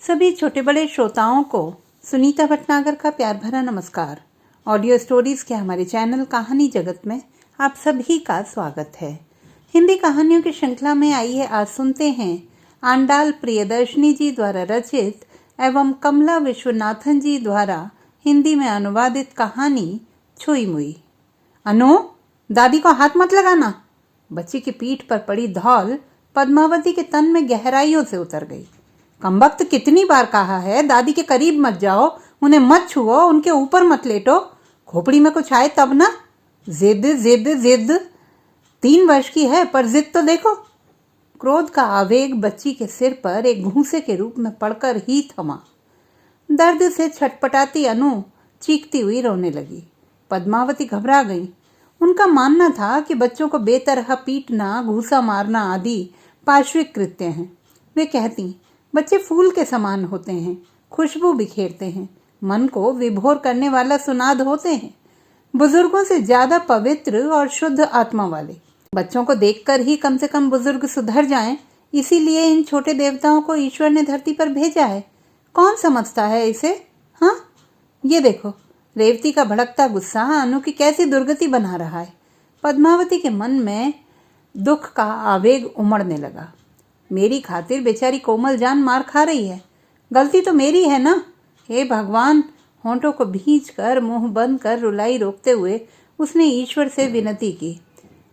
सभी छोटे बड़े श्रोताओं को सुनीता भटनागर का प्यार भरा नमस्कार। ऑडियो स्टोरीज के हमारे चैनल कहानी जगत में आप सभी का स्वागत है। हिंदी कहानियों की श्रृंखला में आइए आज सुनते हैं आंडाल प्रियदर्शनी जी द्वारा रचित एवं कमला विश्वनाथन जी द्वारा हिंदी में अनुवादित कहानी छुई मुई। अनु, दादी को हाथ मत लगाना। बच्ची की पीठ पर पड़ी धौल पद्मावती के तन में गहराइयों से उतर गई। कमबख्त, कितनी बार कहा है दादी के करीब मत जाओ, उन्हें मत छुओ, उनके ऊपर मत लेटो। खोपड़ी में कुछ आए तब ना। जिद जिद जिद। 3 वर्ष की है पर जिद तो देखो। क्रोध का आवेग बच्ची के सिर पर एक घूंसे के रूप में पड़कर ही थमा। दर्द से छटपटाती अनु चीखती हुई रोने लगी। पद्मावती घबरा गई। उनका मानना था कि बच्चों को बेतरह पीटना, घूसा मारना आदि पार्श्विक कृत्य हैं। वे कहती, बच्चे फूल के समान होते हैं, खुशबू बिखेरते हैं, मन को विभोर करने वाला सुनाद होते हैं, बुजुर्गों से ज्यादा पवित्र और शुद्ध आत्मा वाले। बच्चों को देखकर ही कम से कम बुजुर्ग सुधर जाएं, इसीलिए इन छोटे देवताओं को ईश्वर ने धरती पर भेजा है। कौन समझता है इसे? हाँ, ये देखो, रेवती का भड़कता गुस्सा अनु की कैसी दुर्गति बना रहा है। पद्मावती के मन में दुख का आवेग उमड़ने लगा। मेरी खातिर बेचारी कोमल जान मार खा रही है, गलती तो मेरी है ना। हे भगवान! होंठों को भींच कर मुंह बंद कर रुलाई रोकते हुए उसने ईश्वर से विनती की।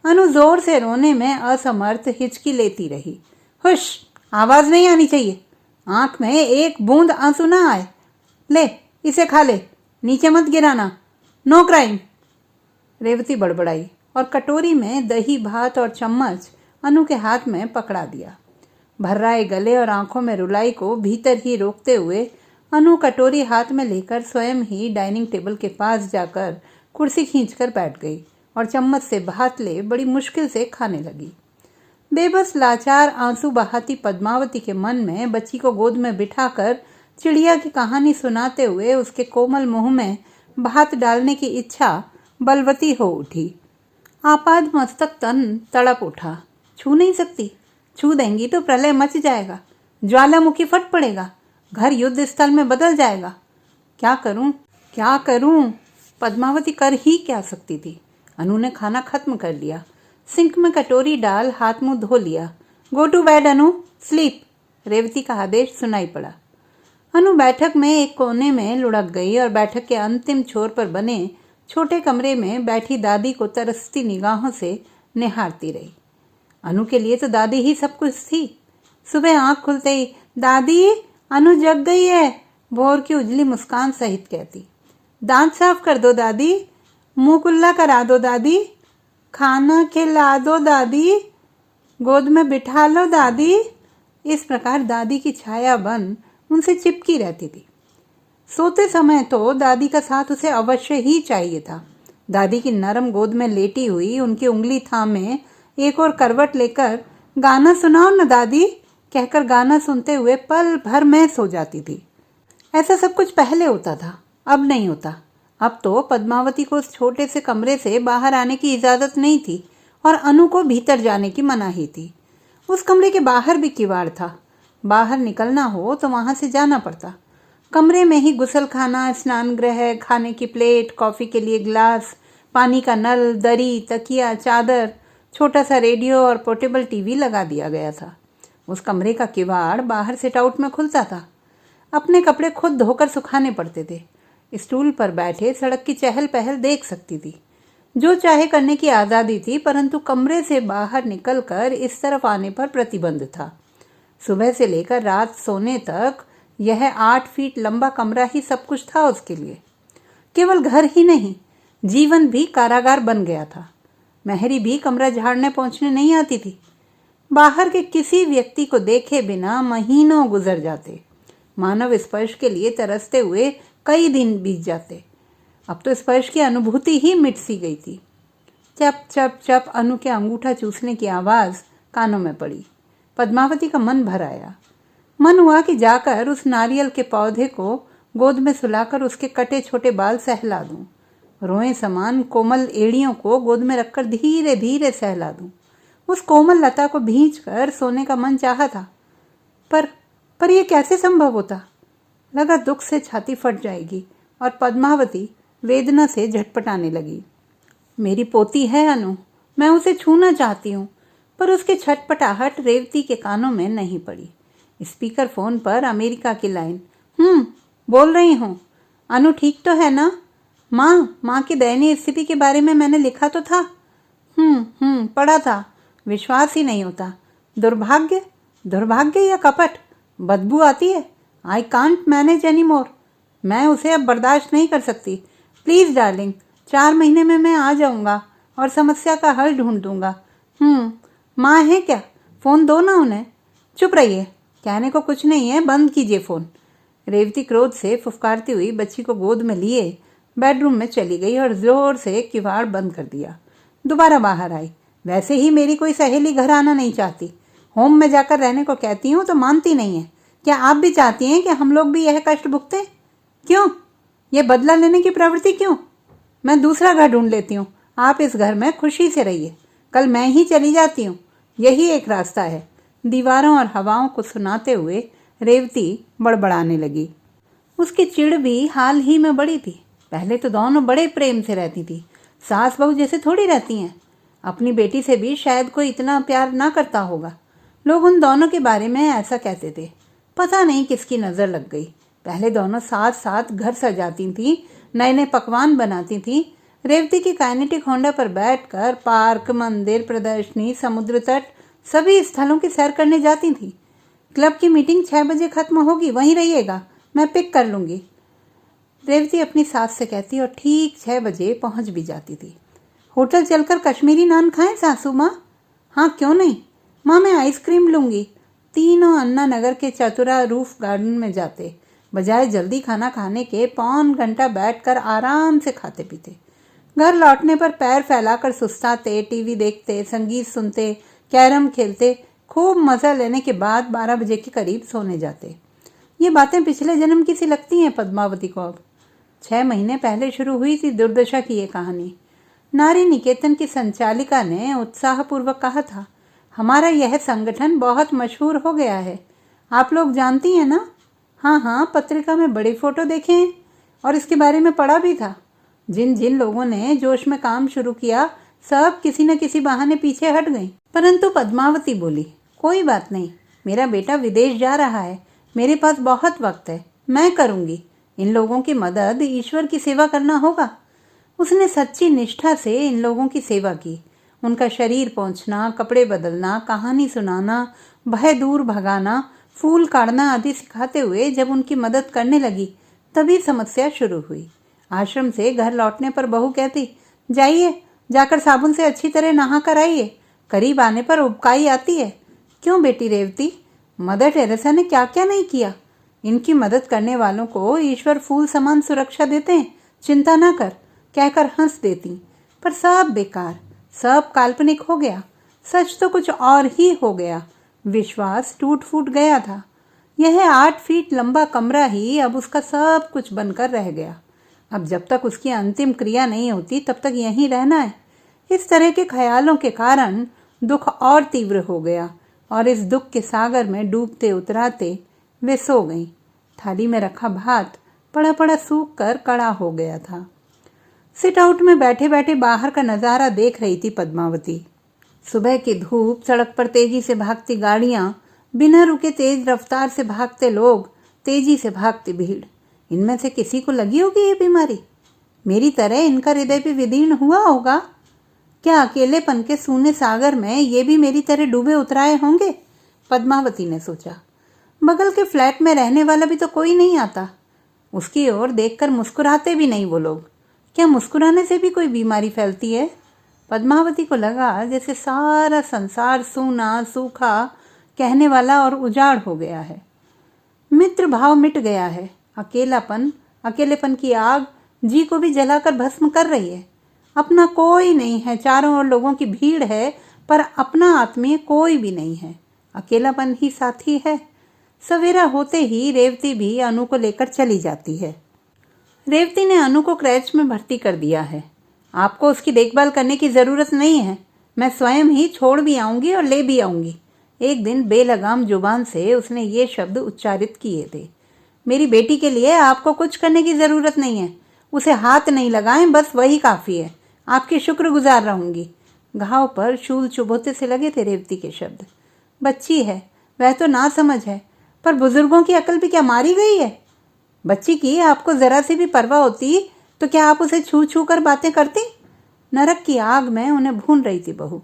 अनु जोर से रोने में असमर्थ हिचकी लेती रही। हुश, आवाज नहीं आनी चाहिए। आंख में एक बूंद आंसू ना आए। ले, इसे खा ले, नीचे मत गिराना। No crime. रेवती बड़बड़ाई और कटोरी में दही भात और चम्मच अनु के हाथ में पकड़ा दिया। भर्राए गले और आंखों में रुलाई को भीतर ही रोकते हुए अनु कटोरी हाथ में लेकर स्वयं ही डाइनिंग टेबल के पास जाकर कुर्सी खींचकर बैठ गई और चम्मच से भात ले बड़ी मुश्किल से खाने लगी। बेबस लाचार आंसू बहाती पद्मावती के मन में बच्ची को गोद में बिठाकर चिड़िया की कहानी सुनाते हुए उसके कोमल मुंह में भात डालने की इच्छा बलवती हो उठी। आपाद मस्तक तन तड़प उठा। छू नहीं सकती, छू देंगी तो प्रलय मच जाएगा, ज्वालामुखी फट पड़ेगा, घर युद्ध स्थल में बदल जाएगा। क्या करूं, क्या करूं? पद्मावती कर ही क्या सकती थी। अनु ने खाना खत्म कर लिया, सिंक में कटोरी डाल हाथ मुंह धो लिया। Go to bed Anu, sleep. Revati का आदेश सुनाई पड़ा। अनु बैठक में एक कोने में लुढ़क गई और बैठक के अंतिम छोर पर बने छोटे कमरे में बैठी दादी को तरसती निगाहों से निहारती रही। अनु के लिए तो दादी ही सब कुछ थी। सुबह आंख खुलते ही, दादी, अनु जग गई है, भोर की उजली मुस्कान सहित कहती। दांत साफ कर दो दादी, मुंह कुल्ला करा दो दादी, खाना खिला दो दादी, गोद में बिठा लो दादी। इस प्रकार दादी की छाया बन उनसे चिपकी रहती थी। सोते समय तो दादी का साथ उसे अवश्य ही चाहिए था। दादी की नरम गोद में लेटी हुई उनकी उंगली थामे एक और करवट लेकर, गाना सुनाओ न दादी, कहकर गाना सुनते हुए पल भर में सो जाती थी। ऐसा सब कुछ पहले होता था, अब नहीं होता। अब तो पद्मावती को उस छोटे से कमरे से बाहर आने की इजाजत नहीं थी और अनु को भीतर जाने की मनाही थी। उस कमरे के बाहर भी किवाड़ था। बाहर निकलना हो तो वहां से जाना पड़ता। कमरे में ही गुसलखाना, स्नान गृह, खाने की प्लेट, कॉफी के लिए गिलास, पानी का नल, दरी, तकिया, चादर, छोटा सा रेडियो और पोर्टेबल टीवी लगा दिया गया था। उस कमरे का किवाड़ बाहर सिट आउट में खुलता था। अपने कपड़े खुद धोकर सुखाने पड़ते थे। स्टूल पर बैठे सड़क की चहल पहल देख सकती थी। जो चाहे करने की आज़ादी थी, परंतु कमरे से बाहर निकलकर इस तरफ आने पर प्रतिबंध था। सुबह से लेकर रात सोने तक यह 8 फीट लंबा कमरा ही सब कुछ था उसके लिए। केवल घर ही नहीं, जीवन भी कारागार बन गया था। महरी भी कमरा झाड़ने पहुंचने नहीं आती थी। बाहर के किसी व्यक्ति को देखे बिना महीनों गुजर जाते। मानव स्पर्श के लिए तरसते हुए कई दिन बीत जाते। अब तो स्पर्श की अनुभूति ही मिट सी गई थी। चप चप चप अनु के अंगूठा चूसने की आवाज कानों में पड़ी। पद्मावती का मन भर आया। मन हुआ कि जाकर उस नारियल के पौधे को गोद में सुलाकर उसके कटे छोटे बाल सहला दूं। रोए समान कोमल एड़ियों को गोद में रखकर धीरे धीरे सहला दूं। उस कोमल लता को भींच कर सोने का मन चाहा था, पर पर यह कैसे संभव होता? लगा दुख से छाती फट जाएगी और पद्मावती वेदना से झटपटाने लगी। मेरी पोती है अनु, मैं उसे छूना चाहती हूँ, पर उसके छटपटाहट रेवती के कानों में नहीं पड़ी। स्पीकर फोन पर अमेरिका की लाइन। बोल रही हूँ। अनु ठीक तो है ना? माँ की दयनीय स्थिति के बारे में मैंने लिखा तो था। पढ़ा था। विश्वास ही नहीं होता। दुर्भाग्य या कपट? बदबू आती है। I can't manage any more. मैं उसे अब बर्दाश्त नहीं कर सकती। प्लीज़ डार्लिंग, 4 महीने में मैं आ जाऊंगा और समस्या का हल ढूंढ दूंगा। माँ है क्या? फ़ोन दो ना उन्हें। चुप रहिए, कहने को कुछ नहीं है, बंद कीजिए फ़ोन। रेवती क्रोध से फुफकारती हुई बच्ची को गोद में लिए बेडरूम में चली गई और जोर से किवाड़ बंद कर दिया। दोबारा बाहर आई। वैसे ही मेरी कोई सहेली घर आना नहीं चाहती। होम में जाकर रहने को कहती हूँ तो मानती नहीं है। क्या आप भी चाहती हैं कि हम लोग भी यह कष्ट भुगतें? क्यों? ये बदला लेने की प्रवृत्ति क्यों? मैं दूसरा घर ढूंढ लेती हूँ। आप इस घर में खुशी से रहिए। कल मैं ही चली जाती हूँ। यही एक रास्ता है। दीवारों और हवाओं को सुनाते हुए रेवती बड़बड़ाने लगी। उसकी चिढ़ भी हाल ही में बढ़ी थी। पहले तो दोनों बड़े प्रेम से रहती थी। सास बहू जैसे थोड़ी रहती हैं। अपनी बेटी से भी शायद कोई इतना प्यार ना करता होगा। लोग उन दोनों के बारे में ऐसा कहते थे। पता नहीं किसकी नज़र लग गई। पहले दोनों साथ साथ घर सजाती थी, नए नए पकवान बनाती थी। रेवती की काइनेटिक होंडा पर बैठकर पार्क, मंदिर, प्रदर्शनी, समुद्र तट सभी स्थलों की सैर करने जाती थी। क्लब की मीटिंग 6 बजे खत्म होगी, वहीं रहिएगा, मैं पिक कर लूँगी, रेवती अपनी सास से कहती और ठीक 6 बजे पहुँच भी जाती थी। होटल चलकर कश्मीरी नान खाएं सासू माँ? हाँ, क्यों नहीं माँ, मैं आइसक्रीम लूँगी। तीनों अन्ना नगर के चतुरा रूफ गार्डन में जाते। बजाय जल्दी खाना खाने के 1.25 घंटा बैठकर आराम से खाते पीते। घर लौटने पर पैर फैलाकर सुस्ताते, टीवी देखते, संगीत सुनते, कैरम खेलते, खूब मज़ा लेने के बाद 12 बजे के करीब सोने जाते। ये बातें पिछले जन्म की सी लगती हैं पद्मावती को अब। 6 महीने पहले शुरू हुई थी दुर्दशा की ये कहानी। नारी निकेतन की संचालिका ने उत्साहपूर्वक कहा था, हमारा यह संगठन बहुत मशहूर हो गया है, आप लोग जानती हैं ना? हाँ, पत्रिका में बड़े फोटो देखे हैं और इसके बारे में पढ़ा भी था। जिन जिन लोगों ने जोश में काम शुरू किया सब किसी न किसी बहाने पीछे हट गई। परंतु पद्मावती बोली, कोई बात नहीं, मेरा बेटा विदेश जा रहा है, मेरे पास बहुत वक्त है, मैं करूँगी। इन लोगों की मदद ईश्वर की सेवा करना होगा। उसने सच्ची निष्ठा से इन लोगों की सेवा की। उनका शरीर पोंछना, कपड़े बदलना, कहानी सुनाना, भय दूर भगाना, फूल काटना आदि सिखाते हुए जब उनकी मदद करने लगी तभी समस्या शुरू हुई। आश्रम से घर लौटने पर बहू कहती, जाइए, जाकर साबुन से अच्छी तरह नहा कर आइए, करीब आने पर उबकाई आती है। क्यों बेटी रेवती, मदर टेरेसा ने क्या क्या नहीं किया। इनकी मदद करने वालों को ईश्वर फूल समान सुरक्षा देते हैं, चिंता न कर, कहकर हंस देती। पर सब बेकार, सब काल्पनिक हो गया। सच तो कुछ और ही हो गया। विश्वास टूट फूट गया था। यह 8 फीट लंबा कमरा ही अब उसका सब कुछ बनकर रह गया। अब जब तक उसकी अंतिम क्रिया नहीं होती तब तक यहीं रहना है। इस तरह के ख्यालों के कारण दुख और तीव्र हो गया और इस दुख के सागर में डूबते उतराते वे सो गईं। थाली में रखा भात पड़ा पड़ा सूख कर कड़ा हो गया था। सिट आउट में बैठे बैठे बाहर का नज़ारा देख रही थी पद्मावती। सुबह की धूप, सड़क पर तेजी से भागती गाड़ियां, बिना रुके तेज रफ्तार से भागते लोग, तेजी से भागती भीड़। इनमें से किसी को लगी होगी ये बीमारी? मेरी तरह इनका हृदय भी विदीर्ण हुआ होगा? क्या अकेलेपन के सूने सागर में ये भी मेरी तरह डूबे उतराए होंगे? पद्मावती ने सोचा। बगल के फ्लैट में रहने वाला भी तो कोई नहीं आता। उसकी ओर देखकर मुस्कुराते भी नहीं वो लोग। क्या मुस्कुराने से भी कोई बीमारी फैलती है? पद्मावती को लगा जैसे सारा संसार सूना, सूखा, कहने वाला और उजाड़ हो गया है। मित्र भाव मिट गया है। अकेलेपन की आग जी को भी जलाकर भस्म कर रही है। अपना कोई नहीं है, चारों ओर लोगों की भीड़ है, पर अपना आत्मीय कोई भी नहीं है। अकेलापन ही साथी है। सवेरा होते ही रेवती भी अनु को लेकर चली जाती है। रेवती ने अनु को क्रैच में भर्ती कर दिया है। आपको उसकी देखभाल करने की ज़रूरत नहीं है, मैं स्वयं ही छोड़ भी आऊँगी और ले भी आऊँगी। एक दिन बेलगाम जुबान से उसने ये शब्द उच्चारित किए थे, मेरी बेटी के लिए आपको कुछ करने की ज़रूरत नहीं है, उसे हाथ नहीं लगाएं, बस वही काफ़ी है, आपकी शुक्रगुजार रहूंगी। घाव पर शूल चुभोते से लगे थे रेवती के शब्द। बच्ची है, वह तो ना समझ है, पर बुजुर्गों की अकल भी क्या मारी गई है? बच्ची की आपको ज़रा सी भी परवाह होती तो क्या आप उसे छू छू कर बातें करती? नरक की आग में उन्हें भून रही थी बहू।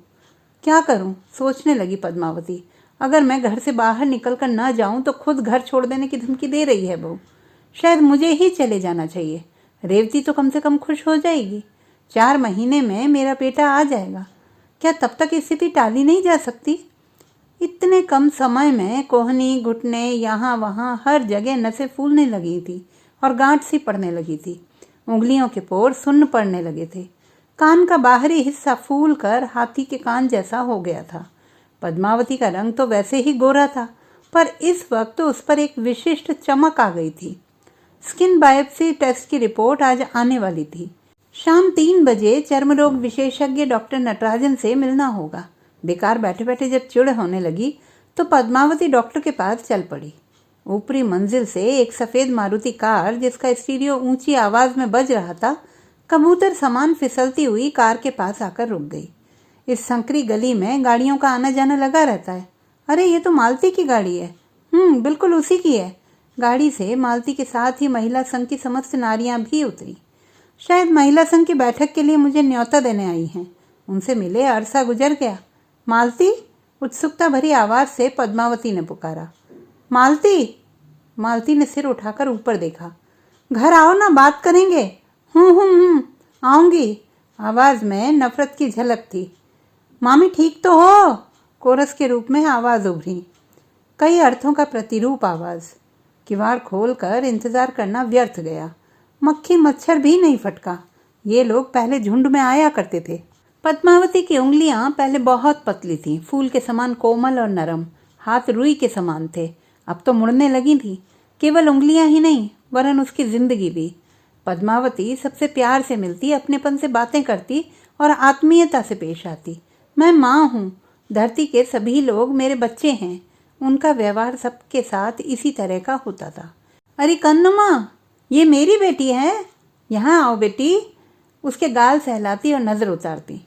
क्या करूं, सोचने लगी पद्मावती। अगर मैं घर से बाहर निकल कर न जाऊं तो खुद घर छोड़ देने की धमकी दे रही है बहू। शायद मुझे ही चले जाना चाहिए। रेवती तो कम से कम खुश हो जाएगी। 4 महीने में मेरा बेटा आ जाएगा। क्या तब तक स्थिति टाली नहीं जा सकती? इतने कम समय में कोहनी, घुटने, यहाँ वहाँ हर जगह नसें फूलने लगी थी और गांठ सी पड़ने लगी थी। उंगलियों के पोर सुन्न पड़ने लगे थे। कान का बाहरी हिस्सा फूल कर हाथी के कान जैसा हो गया था। पद्मावती का रंग तो वैसे ही गोरा था, पर इस वक्त उस पर एक विशिष्ट चमक आ गई थी। स्किन बायोप्सी टेस्ट की रिपोर्ट आज आने वाली थी। शाम 3 बजे चर्म रोग विशेषज्ञ डॉक्टर नटराजन से मिलना होगा। बेकार बैठे बैठे जब चिढ़ होने लगी तो पद्मावती डॉक्टर के पास चल पड़ी। ऊपरी मंजिल से एक सफ़ेद मारुति कार, जिसका स्टीरियो ऊंची आवाज़ में बज रहा था, कबूतर समान फिसलती हुई कार के पास आकर रुक गई। इस संकरी गली में गाड़ियों का आना जाना लगा रहता है। अरे ये तो मालती की गाड़ी है। बिल्कुल उसी की है। गाड़ी से मालती के साथ ही महिला संघ की समस्त नारियां भी उतरी। शायद महिला संघ की बैठक के लिए मुझे न्योता देने आई हैं। उनसे मिले अरसा गुजर गया। मालती, उत्सुकता भरी आवाज से पद्मावती ने पुकारा। मालती। मालती ने सिर उठाकर ऊपर देखा। घर आओ ना, बात करेंगे। आऊंगी। आवाज में नफरत की झलक थी। मामी ठीक तो हो? कोरस के रूप में आवाज उभरी। कई अर्थों का प्रतिरूप आवाज। किवाड़ खोलकर इंतजार करना व्यर्थ गया। मक्खी मच्छर भी नहीं फटका। ये लोग पहले झुंड में आया करते थे। पद्मावती की उंगलियां पहले बहुत पतली थीं, फूल के समान कोमल और नरम। हाथ रुई के समान थे, अब तो मुड़ने लगी थी। केवल उंगलियां ही नहीं, वरन उसकी जिंदगी भी। पद्मावती सबसे प्यार से मिलती, अपनेपन से बातें करती और आत्मीयता से पेश आती। मैं माँ हूँ, धरती के सभी लोग मेरे बच्चे हैं। उनका व्यवहार सबके साथ इसी तरह का होता था। अरे कन्नमा, ये मेरी बेटी है, यहाँ आओ बेटी। उसके गाल सहलाती और नजर उतारती।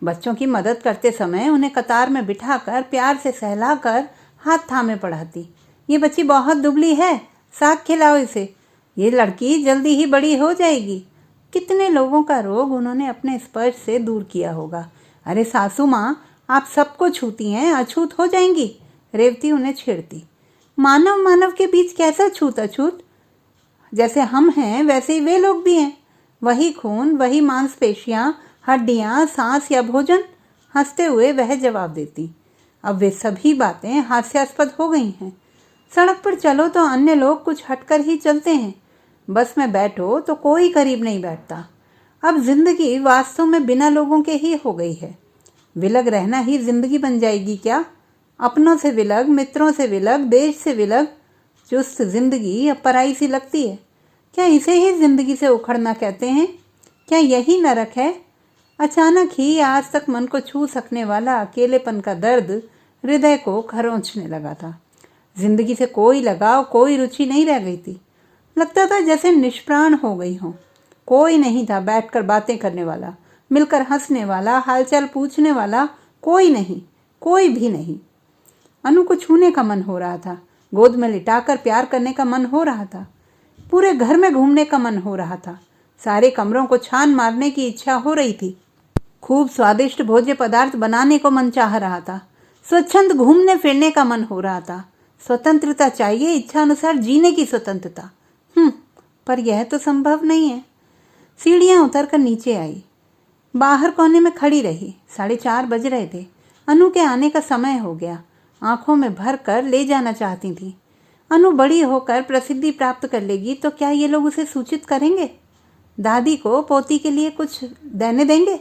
बच्चों की मदद करते समय उन्हें कतार में बिठाकर प्यार से सहलाकर हाथ थामे पढ़ाती। ये बच्ची बहुत दुबली है, साग खिलाओ इसे। ये लड़की जल्दी ही बड़ी हो जाएगी। कितने लोगों का रोग उन्होंने अपने स्पर्श से दूर किया होगा। अरे सासू माँ, आप सबको छूती हैं, अछूत हो जाएंगी। रेवती उन्हें छेड़ती। मानव मानव के बीच कैसा छूत अछूत? जैसे हम हैं वैसे ही वे लोग भी हैं। वही खून, वही मांसपेशियां, हड्डियां, सांस या भोजन। हंसते हुए वह जवाब देती। अब वे सभी बातें हास्यास्पद हो गई हैं। सड़क पर चलो तो अन्य लोग कुछ हटकर ही चलते हैं। बस में बैठो तो कोई करीब नहीं बैठता। अब जिंदगी वास्तव में बिना लोगों के ही हो गई है। विलग रहना ही जिंदगी बन जाएगी क्या? अपनों से विलग, मित्रों से विलग, देश से विलग। चुस्त जिंदगी अब पराई सी लगती है। क्या इसे ही जिंदगी से उखड़ना कहते हैं? क्या यही नरक है? अचानक ही आज तक मन को छू सकने वाला अकेलेपन का दर्द हृदय को खरोंचने लगा था। जिंदगी से कोई लगाव, कोई रुचि नहीं रह गई थी। लगता था जैसे निष्प्राण हो गई हो। कोई नहीं था बैठकर बातें करने वाला, मिलकर हंसने वाला, हालचाल पूछने वाला। कोई नहीं, कोई भी नहीं। अनु को छूने का मन हो रहा था, गोद में लिटाकर प्यार करने का मन हो रहा था, पूरे घर में घूमने का मन हो रहा था, सारे कमरों को छान मारने की इच्छा हो रही थी, खूब स्वादिष्ट भोज्य पदार्थ बनाने को मन चाह रहा था, स्वच्छंद घूमने फिरने का मन हो रहा था। स्वतंत्रता चाहिए, इच्छा अनुसार जीने की स्वतंत्रता। पर यह तो संभव नहीं है। सीढ़ियां उतरकर नीचे आई, बाहर कोने में खड़ी रही। 4:30 बज रहे थे। अनु के आने का समय हो गया। आंखों में भर कर ले जाना चाहती थी। अनु बड़ी होकर प्रसिद्धि प्राप्त कर लेगी तो क्या ये लोग उसे सूचित करेंगे? दादी को पोती के लिए कुछ देने देंगे?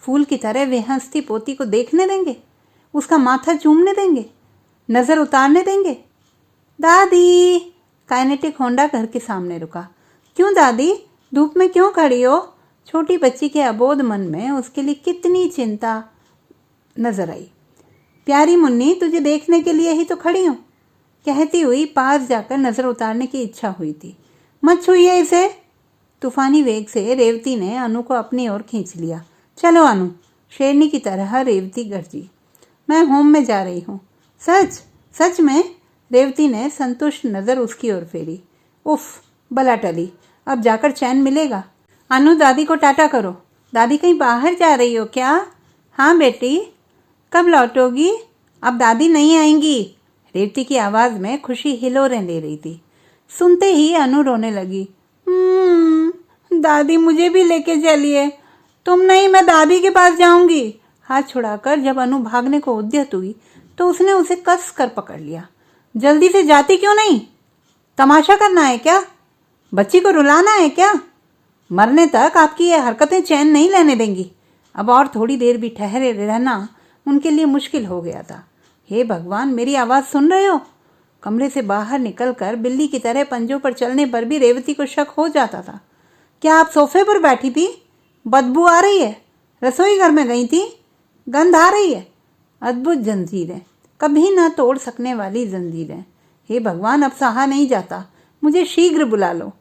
फूल की तरह वे हंसती पोती को देखने देंगे? उसका माथा चूमने देंगे? नजर उतारने देंगे? दादी! काइनेटिक होंडा घर के सामने रुका। क्यों दादी, धूप में क्यों खड़ी हो? छोटी बच्ची के अबोध मन में उसके लिए कितनी चिंता नजर आई। प्यारी मुन्नी, तुझे देखने के लिए ही तो खड़ी हूँ, कहती हुई पास जाकर नजर उतारने की इच्छा हुई थी। मत छूइए इसे। तूफानी वेग से रेवती ने अनु को अपनी ओर खींच लिया। चलो अनु, शेरनी की तरह रेवती गरजी। मैं होम में जा रही हूँ। सच? सच में? रेवती ने संतुष्ट नजर उसकी ओर फेरी। उफ, बला टली, अब जाकर चैन मिलेगा। अनु, दादी को टाटा करो। दादी कहीं बाहर जा रही हो क्या? हाँ बेटी। कब लौटोगी? अब दादी नहीं आएंगी। रेवती की आवाज में खुशी हिलोरें ले रही थी। सुनते ही अनु रोने लगी। दादी मुझे भी लेके चलिए। तुम नहीं, मैं दादी के पास जाऊंगी। हाथ छुड़ाकर जब अनु भागने को उद्यत हुई तो उसने उसे कस कर पकड़ लिया। जल्दी से जाती क्यों नहीं? तमाशा करना है क्या? बच्ची को रुलाना है क्या? मरने तक आपकी ये हरकतें चैन नहीं लेने देंगी। अब और थोड़ी देर भी ठहरे रहना उनके लिए मुश्किल हो गया था। हे भगवान, मेरी आवाज़ सुन रहे हो? कमरे से बाहर निकलकर बिल्ली की तरह पंजों पर चलने पर भी रेवती को शक हो जाता था। क्या आप सोफे पर बैठी थी? बदबू आ रही है। रसोई घर में गई थी? गंध आ रही है। अद्भुत जंजीरें, कभी ना तोड़ सकने वाली जंजीरें। हे भगवान, अब सहा नहीं जाता, मुझे शीघ्र बुला लो।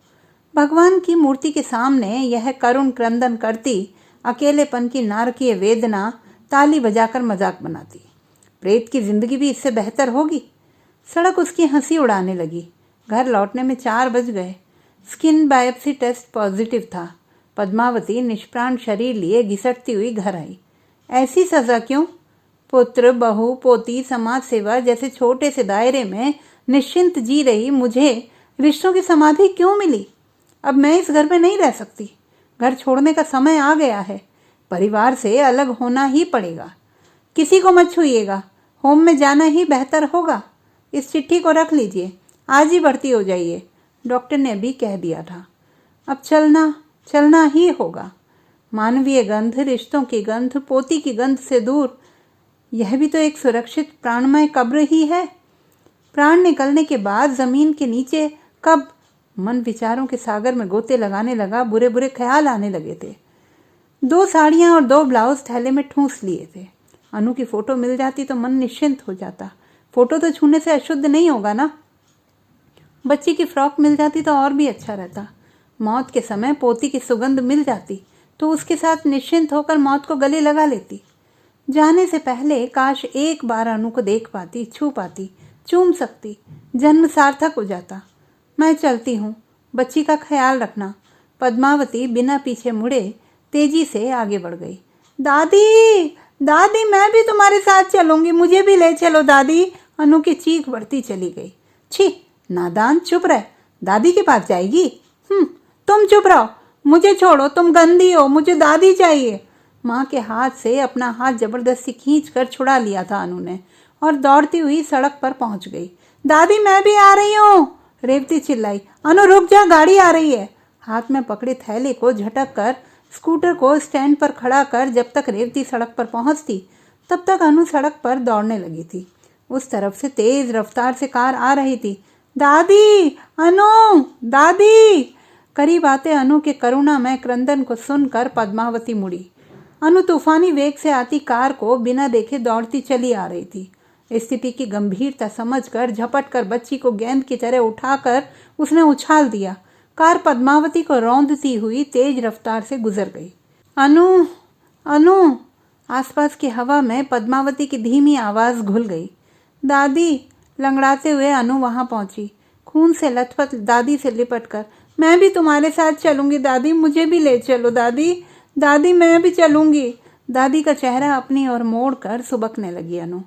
भगवान की मूर्ति के सामने यह करुण क्रंदन करती, अकेलेपन की नारकीय वेदना ताली बजाकर मजाक बनाती। प्रेत की जिंदगी भी इससे बेहतर होगी। सड़क उसकी हंसी उड़ाने लगी। घर लौटने में 4 बज गए। स्किन बायोप्सी टेस्ट पॉजिटिव था। पद्मावती निष्प्राण शरीर लिए घिसटती हुई घर आई। ऐसी सजा क्यों? पुत्र, बहू, पोती, समाज सेवा जैसे छोटे से दायरे में निश्चिंत जी रही मुझे रिश्तों की समाधि क्यों मिली? अब मैं इस घर में नहीं रह सकती। घर छोड़ने का समय आ गया है। परिवार से अलग होना ही पड़ेगा। किसी को मत छूइएगा। होम में जाना ही बेहतर होगा। इस चिट्ठी को रख लीजिए, आज ही भर्ती हो जाइए। डॉक्टर ने भी कह दिया था। अब चलना ही होगा। मानवीय गंध, रिश्तों की गंध, पोती की गंध से दूर। यह भी तो एक सुरक्षित प्राणमय कब्र ही है। प्राण निकलने के बाद जमीन के नीचे कब? मन विचारों के सागर में गोते लगाने लगा। बुरे बुरे ख्याल आने लगे थे। 2 साड़ियां और 2 ब्लाउज थैले में ठूंस लिए थे। अनु की फोटो मिल जाती तो मन निश्चिंत हो जाता। फोटो तो छूने से अशुद्ध नहीं होगा ना। बच्ची की फ्रॉक मिल जाती तो और भी अच्छा रहता। मौत के समय पोती की सुगंध मिल जाती तो उसके साथ निश्चिंत होकर मौत को गले लगा लेती। जाने से पहले काश एक बार अनु को देख पाती, छू पाती, चूम सकती। जन्म सार्थक हो जाता। मैं चलती हूँ, बच्ची का ख्याल रखना। पद्मावती बिना पीछे मुड़े तेजी से आगे बढ़ गई। दादी, दादी, मैं भी तुम्हारे साथ चलूंगी, मुझे भी ले चलो दादी। अनु की चीख बढ़ती चली गई। छी, नादान, चुप रह। दादी के पास जाएगी? तुम चुप रहो, मुझे छोड़ो, तुम गंदी हो, मुझे दादी चाहिए। माँ के हाथ से अपना हाथ जबरदस्ती खींचकर छुड़ा लिया था अनु ने और दौड़ती हुई सड़क पर पहुंच गई। दादी, मैं भी आ रही हूँ, रेवती चिल्लाई। अनु रुक जा, गाड़ी आ रही है। हाथ में पकड़े थैले को झटक कर स्कूटर को स्टैंड पर खड़ा कर जब तक रेवती सड़क पर पहुंचती तब तक अनु सड़क पर दौड़ने लगी थी। उस तरफ से तेज रफ्तार से कार आ रही थी। दादी, अनु, दादी। करीब आते अनु के करुणामय क्रंदन को सुनकर पद्मावती मुड़ी। अनु तूफानी वेग से आती कार को बिना देखे दौड़ती चली आ रही थी। स्थिति की गंभीरता समझकर झपट कर बच्ची को गेंद की तरह उठाकर उसने उछाल दिया। कार पद्मावती को रौंदती हुई तेज रफ्तार से गुजर गई। अनु, अनु। आसपास की हवा में पद्मावती की धीमी आवाज घुल गई। दादी। लंगड़ाते हुए अनु वहां पहुंची, खून से लथपथ दादी से लिपट कर। मैं भी तुम्हारे साथ चलूंगी दादी, मुझे भी ले चलो दादी। दादी, मैं भी चलूंगी। दादी का चेहरा अपनी ओर मोड़ कर सुबकने लगी अनु।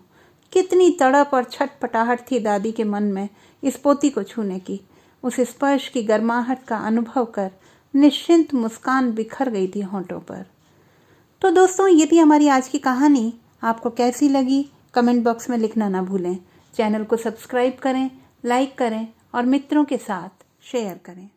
कितनी तड़प और छटपटाहट थी दादी के मन में इस पोती को छूने की। उस स्पर्श की गर्माहट का अनुभव कर निश्चिंत मुस्कान बिखर गई थी होंठों पर। तो दोस्तों, ये थी हमारी आज की कहानी। आपको कैसी लगी कमेंट बॉक्स में लिखना ना भूलें। चैनल को सब्सक्राइब करें, लाइक करें और मित्रों के साथ शेयर करें।